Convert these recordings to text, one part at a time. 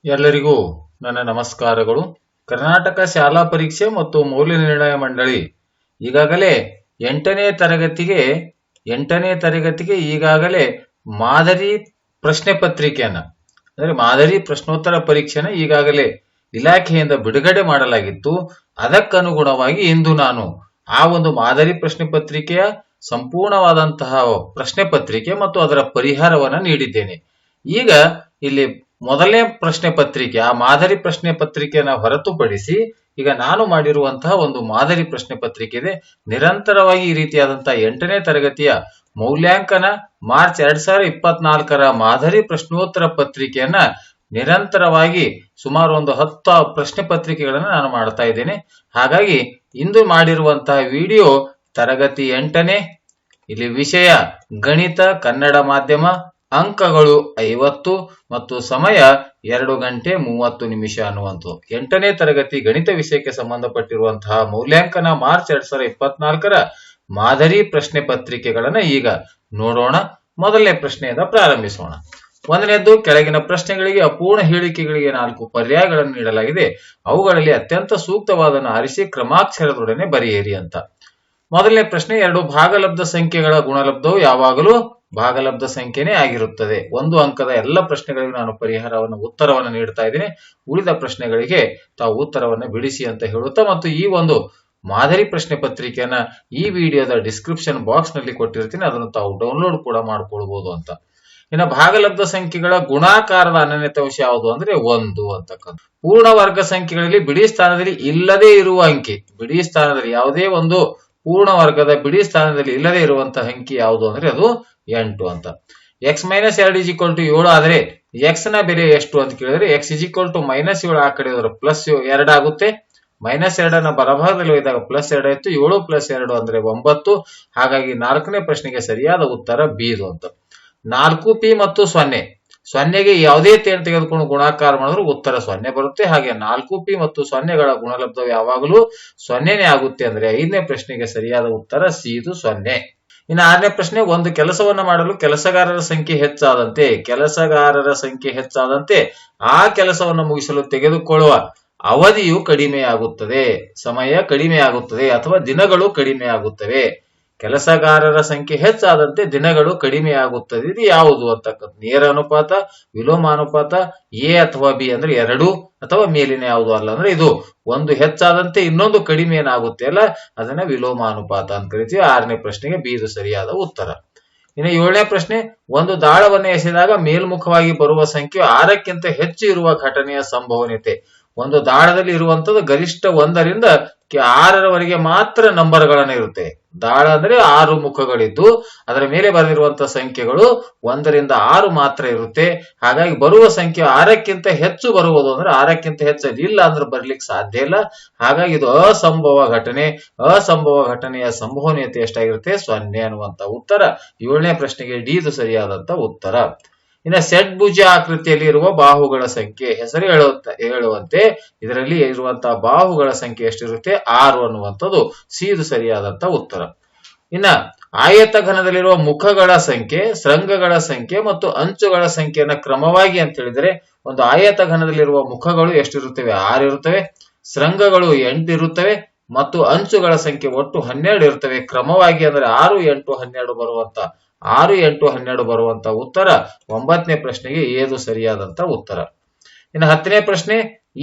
ಎಲ್ಲರಿಗೂ ನನ್ನ ನಮಸ್ಕಾರಗಳು. ಕರ್ನಾಟಕ ಶಾಲಾ ಪರೀಕ್ಷೆ ಮತ್ತು ಮೌಲ್ಯ ನಿರ್ಣಯ ಮಂಡಳಿ ಈಗಾಗಲೇ 8ನೇ ತರಗತಿಗೆ ಈಗಾಗಲೇ ಮಾದರಿ ಪ್ರಶ್ನೆ ಪತ್ರಿಕೆಯನ್ನ ಅಂದರೆ ಮಾದರಿ ಪ್ರಶ್ನೋತ್ತರ ಪರೀಕ್ಷೆನ ಈಗಾಗಲೇ ಇಲಾಖೆಯಿಂದ ಬಿಡುಗಡೆ ಮಾಡಲಾಗಿತ್ತು. ಅದಕ್ಕನುಗುಣವಾಗಿ ಇಂದು ನಾನು ಆ ಒಂದು ಮಾದರಿ ಪ್ರಶ್ನೆ ಪತ್ರಿಕೆಯ ಸಂಪೂರ್ಣವಾದಂತಹ ಪ್ರಶ್ನೆ ಪತ್ರಿಕೆ ಮತ್ತು ಅದರ ಪರಿಹಾರವನ್ನ ನೀಡಿದ್ದೇನೆ. ಈಗ ಇಲ್ಲಿ ಮೊದಲನೇ ಪ್ರಶ್ನೆ ಪತ್ರಿಕೆ, ಆ ಮಾದರಿ ಪ್ರಶ್ನೆ ಪತ್ರಿಕೆಯನ್ನು ಹೊರತುಪಡಿಸಿ ಈಗ ನಾನು ಮಾಡಿರುವಂತಹ ಒಂದು ಮಾದರಿ ಪ್ರಶ್ನೆ ಪತ್ರಿಕೆ ಇದೆ. ನಿರಂತರವಾಗಿ ಈ ರೀತಿಯಾದಂತಹ 8ನೇ ತರಗತಿಯ ಮೌಲ್ಯಾಂಕನ ಮಾರ್ಚ್ 2024ರ ಮಾದರಿ ಪ್ರಶ್ನೋತ್ತರ ಪತ್ರಿಕೆಯನ್ನ ನಿರಂತರವಾಗಿ ಸುಮಾರು ಒಂದು 10 ಪ್ರಶ್ನೆ ಪತ್ರಿಕೆಗಳನ್ನು ನಾನು ಮಾಡ್ತಾ ಇದ್ದೇನೆ. ಹಾಗಾಗಿ ಇಂದು ಮಾಡಿರುವಂತಹ ವಿಡಿಯೋ ತರಗತಿ 8ನೇ, ಇಲ್ಲಿ ವಿಷಯ ಗಣಿತ ಕನ್ನಡ ಮಾಧ್ಯಮ, ಅಂಕಗಳು 50 ಮತ್ತು ಸಮಯ 2 ಗಂಟೆ 30 ನಿಮಿಷ ಅನ್ನುವಂಥದ್ದು. 8ನೇ ತರಗತಿ ಗಣಿತ ವಿಷಯಕ್ಕೆ ಸಂಬಂಧಪಟ್ಟಿರುವಂತಹ ಮೌಲ್ಯಾಂಕನ ಮಾರ್ಚ್ 2024ರ ಮಾದರಿ ಪ್ರಶ್ನೆ ಪತ್ರಿಕೆಗಳನ್ನ ಈಗ ನೋಡೋಣ. ಮೊದಲನೇ ಪ್ರಶ್ನೆಯಿಂದ ಪ್ರಾರಂಭಿಸೋಣ. ಒಂದನೇದ್ದು, ಕೆಳಗಿನ ಪ್ರಶ್ನೆಗಳಿಗೆ ಅಪೂರ್ಣ ಹೇಳಿಕೆಗಳಿಗೆ 4 ಪರ್ಯಾಯಗಳನ್ನು ನೀಡಲಾಗಿದೆ. ಅವುಗಳಲ್ಲಿ ಅತ್ಯಂತ ಸೂಕ್ತವಾದನ್ನು ಆರಿಸಿ ಕ್ರಮಾಕ್ಷರದೊಡನೆ ಬರೆಯಿರಿ ಅಂತ. ಮೊದಲನೇ ಪ್ರಶ್ನೆ, 2 ಭಾಗಲಬ್ಧ ಸಂಖ್ಯೆಗಳ ಗುಣಲಬ್ಧವು ಯಾವಾಗಲೂ ಭಾಗಲಬ್ಧ ಸಂಖ್ಯೆನೇ ಆಗಿರುತ್ತದೆ. 1 ಅಂಕದ ಎಲ್ಲ ಪ್ರಶ್ನೆಗಳಿಗೆ ನಾನು ಉತ್ತರವನ್ನು ನೀಡ್ತಾ ಇದ್ದೀನಿ. ಉಳಿದ ಪ್ರಶ್ನೆಗಳಿಗೆ ತಾವು ಉತ್ತರವನ್ನು ಬಿಡಿಸಿ ಅಂತ ಹೇಳುತ್ತಾ, ಮತ್ತು ಈ ಒಂದು ಮಾದರಿ ಪ್ರಶ್ನೆ ಪತ್ರಿಕೆಯನ್ನ ಈ ವಿಡಿಯೋದ ಡಿಸ್ಕ್ರಿಪ್ಷನ್ ಬಾಕ್ಸ್ ನಲ್ಲಿ ಕೊಟ್ಟಿರ್ತೀನಿ, ಅದನ್ನು ತಾವು ಡೌನ್ಲೋಡ್ ಕೂಡ ಮಾಡ್ಕೊಳ್ಬಹುದು ಅಂತ. ಇನ್ನು ಭಾಗಲಬ್ಧ ಸಂಖ್ಯೆಗಳ ಗುಣಾಕಾರದ ಅನನ್ಯತೆ ಅಂಶ ಯಾವುದು ಅಂದ್ರೆ 1 ಅಂತಕ್ಕಂಥ. ಪೂರ್ಣ ವರ್ಗ ಸಂಖ್ಯೆಗಳಲ್ಲಿ ಬಿಡಿ ಸ್ಥಾನದಲ್ಲಿ ಇಲ್ಲದೆ ಇರುವ ಅಂಕಿ, ಬಿಡಿ ಸ್ಥಾನದಲ್ಲಿ ಯಾವುದೇ ಒಂದು ಪೂರ್ಣ ವರ್ಗದ ಬಿಡಿ ಸ್ಥಾನದಲ್ಲಿ ಇಲ್ಲದೆ ಇರುವಂತಹ ಅಂಕಿ ಯಾವುದು ಅಂದ್ರೆ ಅದು 8 ಅಂತ. x - 2 = 7 ಆದ್ರೆ x ನ ಬೆಲೆ ಎಷ್ಟು ಅಂತ ಕೇಳಿದ್ರೆ x = -7, ಆ ಕಡೆ ಹೋದ್ರೆ +2 ಆಗುತ್ತೆ. -2 ಬಲಭಾಗದಲ್ಲಿ ಹೋದಾಗ +2 ಆಯ್ತು. 7 + 2 ಅಂದ್ರೆ 9. ಹಾಗಾಗಿ 4ನೇ ಪ್ರಶ್ನೆಗೆ ಸರಿಯಾದ ಉತ್ತರ ಬಿ ಅಂತ. 4p ಮತ್ತು 0, 0ಗೆ ಯಾವುದೇ ತೇನು ತೆಗೆದುಕೊಂಡು ಗುಣಾಕಾರ ಮಾಡಿದ್ರು ಉತ್ತರ 0 ಬರುತ್ತೆ. ಹಾಗೆ 4p ಮತ್ತು 0ಗಳ ಗುಣಲಬ್ಧ ಯಾವಾಗಲೂ 0ನೇ ಆಗುತ್ತೆ ಅಂದ್ರೆ 5ನೇ ಪ್ರಶ್ನೆಗೆ ಸರಿಯಾದ ಉತ್ತರ ಸಿ, ಇದು 0. ಇನ್ನು 6ನೇ ಪ್ರಶ್ನೆ, ಒಂದು ಕೆಲಸವನ್ನ ಮಾಡಲು ಕೆಲಸಗಾರರ ಸಂಖ್ಯೆ ಹೆಚ್ಚಾದಂತೆ ಆ ಕೆಲಸವನ್ನು ಮುಗಿಸಲು ತೆಗೆದುಕೊಳ್ಳುವ ಅವಧಿಯು ಕಡಿಮೆಯಾಗುತ್ತದೆ, ಸಮಯ ಕಡಿಮೆಯಾಗುತ್ತದೆ ಅಥವಾ ದಿನಗಳು ಕಡಿಮೆಯಾಗುತ್ತವೆ. ಕೆಲಸಗಾರರ ಸಂಖ್ಯೆ ಹೆಚ್ಚಾದಂತೆ ದಿನಗಳು ಕಡಿಮೆಯಾಗುತ್ತದೆ. ಇದು ಯಾವುದು ಅಂತಕ್ಕಂಥ. ನೇರ ಅನುಪಾತ, ವಿಲೋಮಾನುಪಾತ, ಎ ಅಥವಾ ಬಿ ಅಂದ್ರೆ 2 ಅಥವಾ ಮೇಲಿನ ಯಾವುದು ಅಲ್ಲ ಅಂದ್ರೆ ಇದು. ಒಂದು ಹೆಚ್ಚಾದಂತೆ ಇನ್ನೊಂದು ಕಡಿಮೆ ಏನಾಗುತ್ತೆ ಅಲ್ಲ, ಅದನ್ನ ವಿಲೋಮಾನುಪಾತ ಅಂತ ಕರಿತೀವಿ. 6ನೇ ಪ್ರಶ್ನೆಗೆ ಬಿ ಇದು ಸರಿಯಾದ ಉತ್ತರ. ಇನ್ನು 7ನೇ ಪ್ರಶ್ನೆ, ಒಂದು ದಾಳವನ್ನು ಎಸೆದಾಗ ಮೇಲ್ಮುಖವಾಗಿ ಬರುವ ಸಂಖ್ಯೆ 6ಕ್ಕಿಂತ ಹೆಚ್ಚು ಇರುವ ಘಟನೆಯ ಸಂಭವನೀಯತೆ. ಒಂದು ದಾಳದಲ್ಲಿ ಇರುವಂತದ್ದು ಗರಿಷ್ಠ 1ರಿಂದ 6ರವರೆಗೆ ಮಾತ್ರ ನಂಬರ್ಗಳನ್ನ ಇರುತ್ತೆ. ದಾಳ ಅಂದ್ರೆ 6 ಮುಖಗಳಿದ್ದು ಅದರ ಮೇಲೆ ಬರೆದಿರುವಂತಹ ಸಂಖ್ಯೆಗಳು 1ರಿಂದ 6 ಮಾತ್ರ ಇರುತ್ತೆ. ಹಾಗಾಗಿ ಬರುವ ಸಂಖ್ಯೆ 6ಕ್ಕಿಂತ ಹೆಚ್ಚು ಬರುವುದು ಅಂದ್ರೆ 6ಕ್ಕಿಂತ ಹೆಚ್ಚು ಇಲ್ಲ ಅಂದ್ರೆ ಬರ್ಲಿಕ್ಕೆ ಸಾಧ್ಯ ಇಲ್ಲ. ಹಾಗಾಗಿ ಇದು ಅಸಂಭವ ಘಟನೆಯ ಸಂಭವನೀಯತೆ ಎಷ್ಟಾಗಿರುತ್ತೆ? 0 ಅನ್ನುವಂತ ಉತ್ತರ 7ನೇ ಪ್ರಶ್ನೆಗೆ ಡಿ ಇದು ಸರಿಯಾದಂತ ಉತ್ತರ. ಇನ್ನು ಷಡ್ಭುಜ ಆಕೃತಿಯಲ್ಲಿ ಇರುವ ಬಾಹುಗಳ ಸಂಖ್ಯೆ, ಹೆಸರು ಹೇಳುವಂತೆ ಇದರಲ್ಲಿ ಇರುವಂತಹ ಬಾಹುಗಳ ಸಂಖ್ಯೆ ಎಷ್ಟಿರುತ್ತೆ? 6 ಅನ್ನುವಂಥದ್ದು ಸಿ ಇದು ಸರಿಯಾದಂತ ಉತ್ತರ. ಇನ್ನ ಆಯತ ಘನದಲ್ಲಿರುವ ಮುಖಗಳ ಸಂಖ್ಯೆ, ಶೃಂಗಗಳ ಸಂಖ್ಯೆ ಮತ್ತು ಅಂಚುಗಳ ಸಂಖ್ಯೆಯನ್ನ ಕ್ರಮವಾಗಿ ಅಂತ ಹೇಳಿದರೆ, ಒಂದು ಆಯತ ಘನದಲ್ಲಿರುವ ಮುಖಗಳು ಎಷ್ಟಿರುತ್ತವೆ? 6 ಇರುತ್ತವೆ. ಶೃಂಗಗಳು 8 ಇರುತ್ತವೆ ಮತ್ತು ಅಂಚುಗಳ ಸಂಖ್ಯೆ ಒಟ್ಟು 12 ಇರುತ್ತವೆ. ಕ್ರಮವಾಗಿ ಅಂದ್ರೆ 6, 8, 12 ಬರುವಂತ ಉತ್ತರ 9ನೇ ಪ್ರಶ್ನೆಗೆ ಏದು ಸರಿಯಾದಂತ ಉತ್ತರ. ಇನ್ನು 10ನೇ ಪ್ರಶ್ನೆ,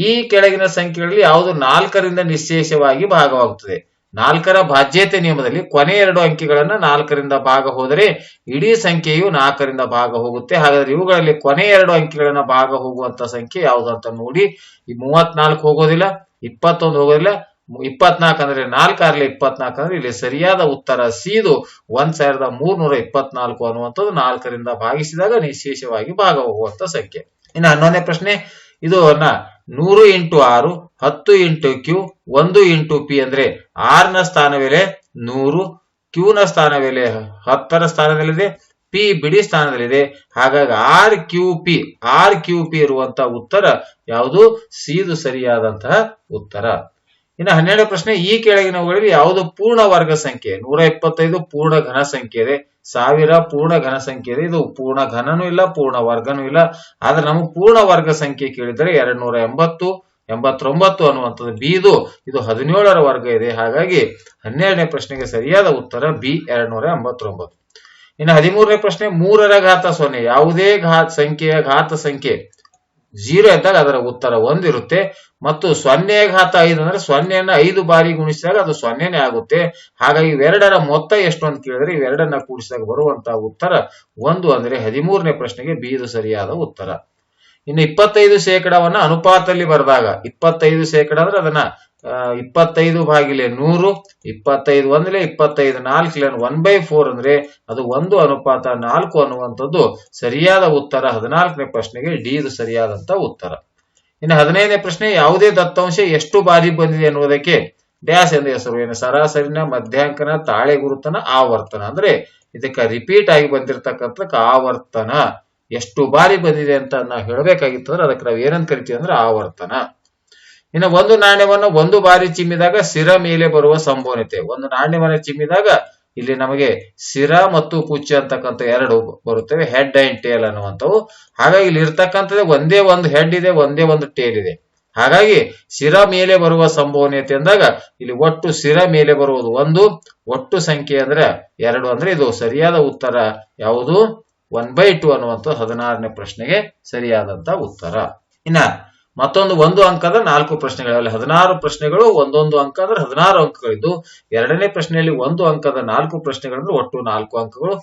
ಈ ಕೆಳಗಿನ ಸಂಖ್ಯೆಗಳಲ್ಲಿ ಯಾವುದು 4ರಿಂದ ನಿಶ್ಶೇಷವಾಗಿ ಭಾಗವಾಗುತ್ತದೆ? 4ರ ಭಾಜ್ಯತೆ ನಿಯಮದಲ್ಲಿ ಕೊನೆ 2 ಅಂಕಿಗಳನ್ನ 4ರಿಂದ ಭಾಗ ಹೋದರೆ ಇಡೀ ಸಂಖ್ಯೆಯು 4ರಿಂದ ಭಾಗ ಹೋಗುತ್ತೆ. ಹಾಗಾದ್ರೆ ಇವುಗಳಲ್ಲಿ ಕೊನೆ 2 ಅಂಕಿಗಳನ್ನ ಭಾಗ ಹೋಗುವಂತ ಸಂಖ್ಯೆ ಯಾವುದು ಅಂತ ನೋಡಿ. ಈ 34 ಹೋಗೋದಿಲ್ಲ, 21 ಹೋಗೋದಿಲ್ಲ, 24 ಅಂದ್ರೆ 4 24 ಅಂದ್ರೆ ಇಲ್ಲಿ ಸರಿಯಾದ ಉತ್ತರ ಸಿ ಇದು 1324 ಅನ್ನುವಂಥದ್ದು 4ರಿಂದ ಭಾಗಿಸಿದಾಗ ನಿಶೇಷವಾಗಿ ಭಾಗ ಹೋಗುವಂತ ಸಂಖ್ಯೆ. ಇನ್ನು 11ನೇ ಪ್ರಶ್ನೆ, ಇದು 100 × 6, 10 × q, 1 × p ಅಂದ್ರೆ r ನ ಸ್ಥಾನವೆಲೆ 100, q ನ ಸ್ಥಾನವೆಲೆ 10ರ ಸ್ಥಾನದಲ್ಲಿದೆ, ಪಿ ಬಿಡಿ ಸ್ಥಾನದಲ್ಲಿದೆ. ಹಾಗಾಗಿ ಆರ್ ಕ್ಯೂ ಪಿ ಇರುವಂತಹ ಉತ್ತರ ಯಾವುದು? ಸಿ ಇದು ಸರಿಯಾದಂತಹ ಉತ್ತರ. ಇನ್ನು 12ನೇ ಪ್ರಶ್ನೆ, ಈ ಕೆಳಗಿನವುಗಳಲ್ಲಿ ಯಾವುದು ಪೂರ್ಣ ವರ್ಗ ಸಂಖ್ಯೆ? 125 ಪೂರ್ಣ ಘನ ಸಂಖ್ಯೆ ಇದೆ, 1000 ಪೂರ್ಣ ಘನ ಸಂಖ್ಯೆ ಇದೆ. ಇದು ಪೂರ್ಣ ಘನನೂ ಇಲ್ಲ, ಪೂರ್ಣ ವರ್ಗನೂ ಇಲ್ಲ. ಆದ್ರೆ ನಮಗೆ ಪೂರ್ಣ ವರ್ಗ ಸಂಖ್ಯೆ ಕೇಳಿದರೆ 280, 89 ಅನ್ನುವಂಥದ್ದು ಬಿ. ಇದು 17ರ ವರ್ಗ ಇದೆ. ಹಾಗಾಗಿ 12ನೇ ಪ್ರಶ್ನೆಗೆ ಸರಿಯಾದ ಉತ್ತರ ಬಿ, 289. ಇನ್ನು 13ನೇ ಪ್ರಶ್ನೆ, 3ರ ಘಾತ 0. ಯಾವುದೇ ಸಂಖ್ಯೆಯ ಘಾತ ಸಂಖ್ಯೆ 0 ಇದ್ದಾಗ ಅದರ ಉತ್ತರ 1 ಇರುತ್ತೆ. ಮತ್ತು 0ಯ ಘಾತ 5 ಅಂದ್ರೆ 0ಯನ್ನು 5 ಬಾರಿ ಗುಣಿಸಿದಾಗ ಅದು 0ನೇ ಆಗುತ್ತೆ. ಹಾಗಾಗಿ ಇವೆರಡರ ಮೊತ್ತ ಎಷ್ಟು ಅಂತ ಕೇಳಿದ್ರೆ ಇವೆರಡನ್ನ ಕೂಡಿಸಿದಾಗ ಬರುವಂತಹ ಉತ್ತರ 1. ಅಂದ್ರೆ 13ನೇ ಪ್ರಶ್ನೆಗೆ ಬಿ ಇದು ಸರಿಯಾದ ಉತ್ತರ. ಇನ್ನು 25% ಅನುಪಾತದಲ್ಲಿ ಬರೆದಾಗ 25% ಅಂದ್ರೆ ಅದನ್ನ 25/100, 25 ಒಂದಲೇ 25 4 1/4 ಅಂದ್ರೆ ಅದು 1:4 ಅನ್ನುವಂಥದ್ದು ಸರಿಯಾದ ಉತ್ತರ. 14ನೇ ಪ್ರಶ್ನೆಗೆ ಡಿ ಇದು ಸರಿಯಾದಂತ ಉತ್ತರ. ಇನ್ನು 15ನೇ ಪ್ರಶ್ನೆ, ಯಾವುದೇ ದತ್ತಾಂಶ ಎಷ್ಟು ಬಾರಿ ಬಂದಿದೆ ಎನ್ನುವುದಕ್ಕೆ ಡ್ಯಾಶ್ ಎಂದು ಹೆಸರು. ಏನು? ಸರಾಸರಿನ, ಮಧ್ಯಾಂಕನ, ತಾಳೆ ಗುರುತನ, ಆವರ್ತನ. ಅಂದ್ರೆ ಇದಕ್ಕೆ ರಿಪೀಟ್ ಆಗಿ ಬಂದಿರತಕ್ಕಂಥ ಆವರ್ತನ ಎಷ್ಟು ಬಾರಿ ಬಂದಿದೆ ಅಂತ ನಾವು ಹೇಳಬೇಕಾಗಿತ್ತು ಅಂದ್ರೆ ಅದಕ್ಕೆ ನಾವು ಏನಂತ ಕರಿತೀವಿ ಅಂದ್ರೆ ಆವರ್ತನ. ಇನ್ನು ಒಂದು ನಾಣ್ಯವನ್ನು ಒಂದು ಬಾರಿ ಚಿಮ್ಮಿದಾಗ ಸಿರ ಮೇಲೆ ಬರುವ ಸಂಭವನೀಯತೆ. ಒಂದು ನಾಣ್ಯವನ್ನು ಚಿಮ್ಮಿದಾಗ ಇಲ್ಲಿ ನಮಗೆ ಸಿರ ಮತ್ತು ಕುಚ್ಚ ಅಂತಕ್ಕಂಥ ಎರಡು ಬರುತ್ತವೆ, ಹೆಡ್ ಅಂಡ್ ಟೇಲ್ ಅನ್ನುವಂಥವು. ಹಾಗಾಗಿ ಇಲ್ಲಿ ಇರ್ತಕ್ಕಂಥದ್ದು ಒಂದೇ ಒಂದು ಹೆಡ್ ಇದೆ, ಒಂದೇ ಒಂದು ಟೇಲ್ ಇದೆ. ಹಾಗಾಗಿ ಸಿರ ಮೇಲೆ ಬರುವ ಸಂಭವನೀಯತೆ ಅಂದಾಗ ಇಲ್ಲಿ ಒಟ್ಟು ಸಿರ ಮೇಲೆ ಬರುವುದು 1, ಒಟ್ಟು ಸಂಖ್ಯೆ ಅಂದ್ರೆ 2. ಅಂದ್ರೆ ಇದು ಸರಿಯಾದ ಉತ್ತರ ಯಾವುದು? 1/2 ಅನ್ನುವಂಥ 16ನೇ ಪ್ರಶ್ನೆಗೆ ಸರಿಯಾದಂತ ಉತ್ತರ. ಇನ್ನ ಮತ್ತೊಂದು 1 ಅಂಕದ 4 ಪ್ರಶ್ನೆಗಳಲ್ಲಿ 16 ಪ್ರಶ್ನೆಗಳು, ಒಂದೊಂದು ಅಂಕ ಅಂದ್ರೆ 16 ಅಂಕಗಳಿದ್ದು, 2ನೇ ಪ್ರಶ್ನೆಯಲ್ಲಿ 1 ಅಂಕದ 4 ಪ್ರಶ್ನೆಗಳಂದ್ರೆ ಒಟ್ಟು 4 ಅಂಕಗಳು.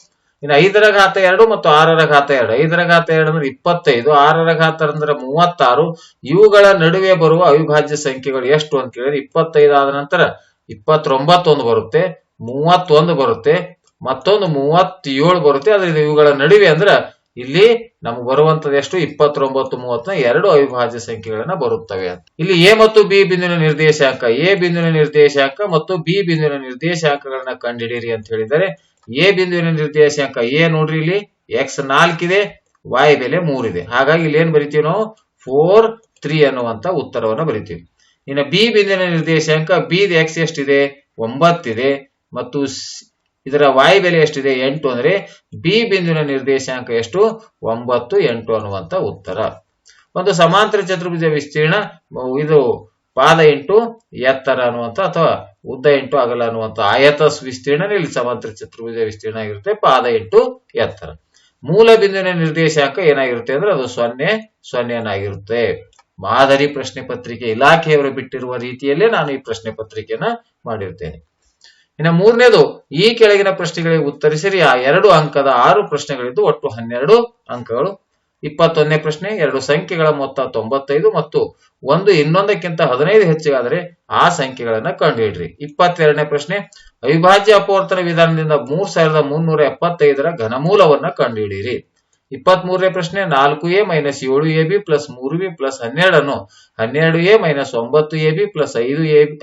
ಇನ್ನು 5ರ ಘಾತ 2 ಮತ್ತು 6ರ ಘಾತ 2. 5ರ ಘಾತ 2 ಅಂದ್ರೆ 25, 6ರ ಘಾತ ಅಂದ್ರೆ 36. ಇವುಗಳ ನಡುವೆ ಬರುವ ಅವಿಭಾಜ್ಯ ಸಂಖ್ಯೆಗಳು ಎಷ್ಟು ಅಂತ ಕೇಳಿದ್ರೆ 25 ಆದ ನಂತರ 29 ಬರುತ್ತೆ, 31 ಬರುತ್ತೆ, ಮತ್ತೊಂದು 37 ಬರುತ್ತೆ. ಆದ್ರೆ ಇವುಗಳ ನಡುವೆ ಅಂದ್ರೆ ಇಲ್ಲಿ ನಮ್ಗೆ ಬರುವಂತದ್ದು ಎಷ್ಟು? 29, 30 ಎರಡು ಅವಿಭಾಜ್ಯ ಸಂಖ್ಯೆಗಳನ್ನ ಬರುತ್ತವೆ. ಇಲ್ಲಿ ಎ ಮತ್ತು ಬಿ ಬಿಂದುವಿನ ನಿರ್ದೇಶಾಂಕ, ಎ ಬಿಂದುವಿನ ನಿರ್ದೇಶಾಂಕ ಮತ್ತು ಬಿ ಬಿಂದುವಿನ ನಿರ್ದೇಶಾಂಕಗಳನ್ನ ಕಂಡುಹಿಡಿಯಿರಿ ಅಂತ ಹೇಳಿದರೆ, ಎ ಬಿಂದುವಿನ ನಿರ್ದೇಶಾಂಕ ಎ ನೋಡ್ರಿ, ಇಲ್ಲಿ x4 ಇದೆ, y ಬೆಲೆ 3 ಇದೆ. ಹಾಗಾಗಿ ಇಲ್ಲಿ ಏನ್ ಬರಿತೀವಿ ನಾವು? 4, 3 ಅನ್ನುವಂತ ಉತ್ತರವನ್ನು ಬರಿತೀವಿ. ಇನ್ನು ಬಿ ಬಿಂದುವಿನ ನಿರ್ದೇಶಾಂಕ ಬಿ x ಎಷ್ಟಿದೆ? 9 ಇದೆ. ಮತ್ತು ಇದರ y ಬೆಲೆ ಎಷ್ಟಿದೆ? 8. ಅಂದ್ರೆ ಬಿ ಬಿಂದುವಿನ ನಿರ್ದೇಶಾಂಕ ಎಷ್ಟು? 9, 8 ಅನ್ನುವಂತ ಉತ್ತರ. ಒಂದು ಸಮಾಂತರ ಚತುರ್ಭುಜ ವಿಸ್ತೀರ್ಣ, ಇದು ಪಾದ 8 ಎತ್ತರ ಅನ್ನುವಂತ ಅಥವಾ ಉದ್ದ 8 ಅಗಲ ಅನ್ನುವಂತ ಆಯತ ವಿಸ್ತೀರ್ಣ ಇಲ್ಲಿ ಸಮಾಂತರ ಚತುರ್ಭುಜ ವಿಸ್ತೀರ್ಣ ಆಗಿರುತ್ತೆ, ಪಾದ 8 ಎತ್ತರ. ಮೂಲ ಬಿಂದುವಿನ ನಿರ್ದೇಶಾಂಕ ಏನಾಗಿರುತ್ತೆ ಅಂದ್ರೆ ಅದು 0, 0 ಆಗಿರುತ್ತೆ. ಮಾದರಿ ಪ್ರಶ್ನೆ ಪತ್ರಿಕೆ ಇಲಾಖೆಯವರು ಬಿಟ್ಟಿರುವ ರೀತಿಯಲ್ಲೇ ನಾನು ಈ ಪ್ರಶ್ನೆ ಪತ್ರಿಕೆಯನ್ನ ಮಾಡಿರ್ತೇನೆ. ಇನ್ನು 3ನೇದು, ಈ ಕೆಳಗಿನ ಪ್ರಶ್ನೆಗಳಿಗೆ ಉತ್ತರಿಸಿರಿ. ಆ 2 ಅಂಕದ 6 ಪ್ರಶ್ನೆಗಳಿದ್ದು ಒಟ್ಟು 12 ಅಂಕಗಳು. 21ನೇ ಪ್ರಶ್ನೆ, 2 ಸಂಖ್ಯೆಗಳ ಮೊತ್ತ 95 ಮತ್ತು ಒಂದು ಇನ್ನೊಂದಕ್ಕಿಂತ 15 ಹೆಚ್ಚಿಗಾದರೆ ಆ ಸಂಖ್ಯೆಗಳನ್ನ ಕಂಡುಹಿಡ್ರಿ. 22ನೇ ಪ್ರಶ್ನೆ, ಅವಿಭಾಜ್ಯ ಅಪವರ್ತನ ವಿಧಾನದಿಂದ 3375ರ ಘನಮೂಲವನ್ನ ಕಂಡುಹಿಡಿಯಿರಿ. 23ನೇ ಪ್ರಶ್ನೆ, 4a - 7ab + 3b + 12 ಅನ್ನು 12a - 9ab +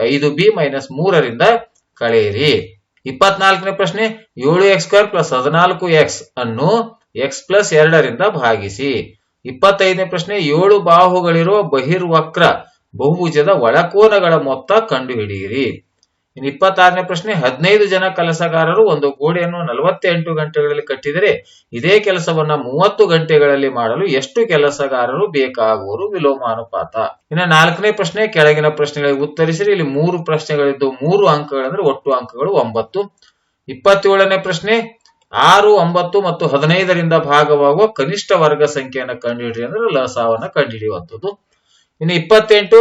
5b - 3ರಿಂದ ಕಳೆಯಿರಿ. 24ನೇ ಪ್ರಶ್ನೆ, 7x² + 14x ಅನ್ನು x + 2ರಿಂದ ಭಾಗಿಸಿ. 25ನೇ ಪ್ರಶ್ನೆ, 7 ಬಾಹುಗಳಿರುವ ಬಹಿರ್ವಕ್ರ ಬಹುಭುಜದ ಒಳಕೋನಗಳ ಮೊತ್ತ ಕಂಡುಹಿಡಿಯಿರಿ. ಇನ್ನು 26ನೇ ಪ್ರಶ್ನೆ, 15 ಜನ ಕೆಲಸಗಾರರು ಒಂದು ಗೋಡೆಯನ್ನು 48 ಗಂಟೆಗಳಲ್ಲಿ ಕಟ್ಟಿದರೆ ಇದೇ ಕೆಲಸವನ್ನ 30 ಗಂಟೆಗಳಲ್ಲಿ ಮಾಡಲು ಎಷ್ಟು ಕೆಲಸಗಾರರು ಬೇಕಾಗುವರು? ವಿಲೋಮಾನುಪಾತ. ಇನ್ನು 4ನೇ ಪ್ರಶ್ನೆ, ಕೆಳಗಿನ ಪ್ರಶ್ನೆಗಳಿಗೆ ಉತ್ತರಿಸಿರಿ. ಇಲ್ಲಿ 3 ಪ್ರಶ್ನೆಗಳಿದ್ದು 3 ಅಂಕಗಳಂದ್ರೆ ಒಟ್ಟು ಅಂಕಗಳು 9. 27ನೇ ಪ್ರಶ್ನೆ, 6, 9 ಮತ್ತು 15ರಿಂದ ಭಾಗವಾಗುವ ಕನಿಷ್ಠ ವರ್ಗ ಸಂಖ್ಯೆಯನ್ನು ಕಂಡುಹಿಡಿಯಿರಿ ಅಂದ್ರೆ ಲಸಾವನ್ನ ಕಂಡುಹಿಡಿಯುವಂಥದ್ದು. ಇನ್ನು 28,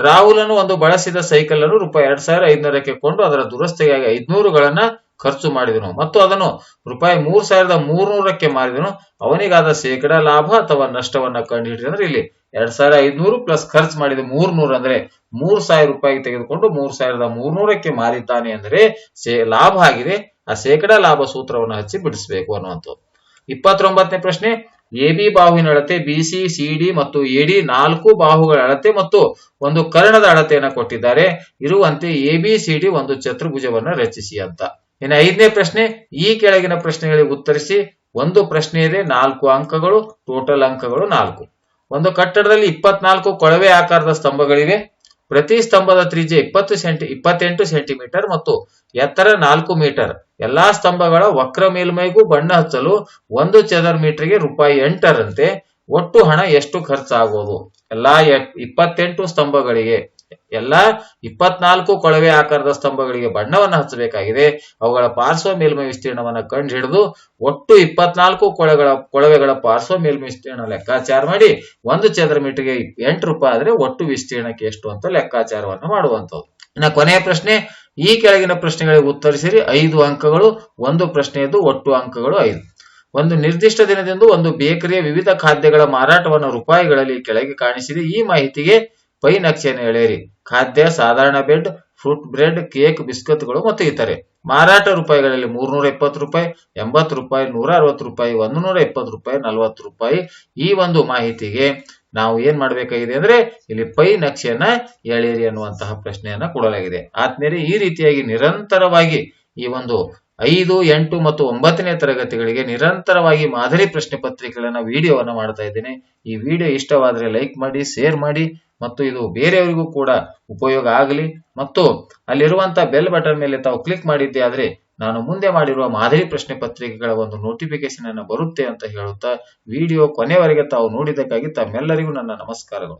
ರಾಹುಲನು ಒಂದು ಬಳಸಿದ ಸೈಕಲ್ ಅನ್ನು ರೂಪಾಯಿ 2500ಕ್ಕೆ ಕೊಂಡು ಅದರ ದುರಸ್ತಿಗಾಗಿ 500ಗಳನ್ನ ಖರ್ಚು ಮಾಡಿದನು ಮತ್ತು ಅದನ್ನು ರೂಪಾಯಿ 3300ಕ್ಕೆ ಮಾರಿದನು. ಅವನಿಗಾದ ಶೇಕಡಾ ಲಾಭ ಅಥವಾ ನಷ್ಟವನ್ನ ಕಂಡುಹಿಡಿಯಿರಿ ಅಂದ್ರೆ ಇಲ್ಲಿ 2500 ಪ್ಲಸ್ ಖರ್ಚು ಮಾಡಿದ 300 ಅಂದ್ರೆ 3000 ರೂಪಾಯಿ ತೆಗೆದುಕೊಂಡು 3300ಕ್ಕೆ ಮಾರಿದ್ದಾನೆ ಅಂದ್ರೆ ಲಾಭ ಆಗಿದೆ. ಆ ಶೇಕಡಾ ಲಾಭ ಸೂತ್ರವನ್ನು ಹಚ್ಚಿ ಬಿಡಿಸಬೇಕು ಅನ್ನುವಂಥದ್ದು. 29ನೇ ಪ್ರಶ್ನೆ, ಎಬಿ ಬಾಹುವಿನ ಅಳತೆ, ಬಿಸಿ, ಸಿಡಿ ಮತ್ತು ಎಡಿ 4 ಬಾಹುಗಳ ಅಳತೆ ಮತ್ತು ಒಂದು ಕರ್ಣದ ಅಳತೆಯನ್ನು ಕೊಟ್ಟಿದ್ದಾರೆ. ಇರುವಂತೆ ಎಬಿಸಿಡಿ ಒಂದು ಚತುರ್ಭುಜವನ್ನ ರಚಿಸಿ ಅಂತ. ಇನ್ನು 5ನೇ ಪ್ರಶ್ನೆ, ಈ ಕೆಳಗಿನ ಪ್ರಶ್ನೆಗಳಿಗೆ ಉತ್ತರಿಸಿ. ಒಂದು ಪ್ರಶ್ನೆ ಇದೆ, 4 ಅಂಕಗಳು, ಟೋಟಲ್ ಅಂಕಗಳು 4. ಒಂದು ಕಟ್ಟಡದಲ್ಲಿ 24 ಕೊಳವೆ ಆಕಾರದ ಸ್ತಂಭಗಳಿವೆ. ಪ್ರತಿ ಸ್ತಂಭದ ತ್ರಿಜ್ಯ 28 ಸೆಂಟಿಮೀಟರ್ ಮತ್ತು ಎತ್ತರ 4 ಮೀಟರ್. ಎಲ್ಲಾ ಸ್ತಂಭಗಳ ವಕ್ರ ಮೇಲ್ಮೈಗೂ ಬಣ್ಣ ಹಚ್ಚಲು 1 ಚದರ ಮೀಟರ್ಗೆ ₹8 ರಂತೆ ಒಟ್ಟು ಹಣ ಎಷ್ಟು ಖರ್ಚಾಗುವುದು? ಎಲ್ಲಾ 28 ಸ್ತಂಭಗಳಿಗೆ, ಎಲ್ಲಾ 24 ಕೊಳವೆ ಆಕಾರದ ಸ್ತಂಭಗಳಿಗೆ ಬಣ್ಣವನ್ನು ಹಚ್ಚಬೇಕಾಗಿದೆ. ಅವುಗಳ ಪಾರ್ಶ್ವ ಮೇಲ್ಮೈ ವಿಸ್ತೀರ್ಣವನ್ನು ಕಂಡು ಹಿಡಿದು ಒಟ್ಟು 24 ಕೊಳವೆಗಳ ಪಾರ್ಶ್ವ ಮೇಲ್ಮೈ ವಿಸ್ತೀರ್ಣ ಲೆಕ್ಕಾಚಾರ ಮಾಡಿ 1 ಚದರ ಮೀಟರ್ಗೆ ₹8 ಆದ್ರೆ ಒಟ್ಟು ವಿಸ್ತೀರ್ಣಕ್ಕೆ ಎಷ್ಟು ಅಂತ ಲೆಕ್ಕಾಚಾರವನ್ನು ಮಾಡುವಂತದ್ದು. ಇನ್ನು ಕೊನೆಯ ಪ್ರಶ್ನೆ, ಈ ಕೆಳಗಿನ ಪ್ರಶ್ನೆಗಳಿಗೆ ಉತ್ತರಿಸಿರಿ. 5 ಅಂಕಗಳು. ಒಂದು ಪ್ರಶ್ನೆಯದ್ದು ಒಟ್ಟು ಅಂಕಗಳು 5. ಒಂದು ನಿರ್ದಿಷ್ಟ ದಿನದಂದು ಒಂದು ಬೇಕರಿಯ ವಿವಿಧ ಖಾದ್ಯಗಳ ಮಾರಾಟವನ್ನು ರೂಪಾಯಿಗಳಲ್ಲಿ ಕೆಳಗೆ ಕಾಣಿಸಿದೆ. ಈ ಮಾಹಿತಿಗೆ ಪೈ ನಕ್ಷೆಯನ್ನು ಎಳೆಯಿರಿ. ಖಾದ್ಯ: ಸಾಧಾರಣ ಬ್ರೆಡ್, ಫ್ರೂಟ್ ಬ್ರೆಡ್, ಕೇಕ್, ಬಿಸ್ಕತ್ಗಳು ಮತ್ತು ಇತರೆ. ಮಾರಾಟ ರೂಪಾಯಿಗಳಲ್ಲಿ ₹370, ₹80, ₹160, ₹120, ₹40. ಈ ಒಂದು ಮಾಹಿತಿಗೆ ನಾವು ಏನ್ ಮಾಡ್ಬೇಕಾಗಿದೆ ಅಂದ್ರೆ ಇಲ್ಲಿ ಪೈ ನಕ್ಷೆಯನ್ನ ಎಳೆಯಿರಿ ಅನ್ನುವಂತಹ ಪ್ರಶ್ನೆಯನ್ನ ಕೊಡಲಾಗಿದೆ. ಆದ್ಮೇಲೆ ಈ ರೀತಿಯಾಗಿ ನಿರಂತರವಾಗಿ ಈ ಒಂದು 5, 8 ಮತ್ತು 9ನೇ ತರಗತಿಗಳಿಗೆ ನಿರಂತರವಾಗಿ ಮಾದರಿ ಪ್ರಶ್ನೆ ಪತ್ರಿಕೆಗಳನ್ನ ವಿಡಿಯೋವನ್ನ ಮಾಡ್ತಾ ಇದ್ದೇನೆ. ಈ ವಿಡಿಯೋ ಇಷ್ಟವಾದ್ರೆ ಲೈಕ್ ಮಾಡಿ, ಶೇರ್ ಮಾಡಿ ಮತ್ತು ಇದು ಬೇರೆಯವರಿಗೂ ಕೂಡ ಉಪಯೋಗ ಆಗಲಿ. ಮತ್ತು ಅಲ್ಲಿರುವಂತಹ ಬೆಲ್ ಬಟನ್ ಮೇಲೆ ತಾವು ಕ್ಲಿಕ್ ಮಾಡಿದ್ದೆ ಆದ್ರೆ ನಾನು ಮುಂದೆ ಮಾಡಿರುವ ಮಾದರಿ ಪ್ರಶ್ನೆ ಪತ್ರಿಕೆಗಳ ಒಂದು ನೋಟಿಫಿಕೇಶನ್ ಅನ್ನು ಬರುತ್ತೆ ಅಂತ ಹೇಳುತ್ತಾ ವಿಡಿಯೋ ಕೊನೆವರೆಗೆ ತಾವು ನೋಡಿದ್ದಕ್ಕಾಗಿ ತಮ್ಮೆಲ್ಲರಿಗೂ ನನ್ನ ನಮಸ್ಕಾರಗಳು.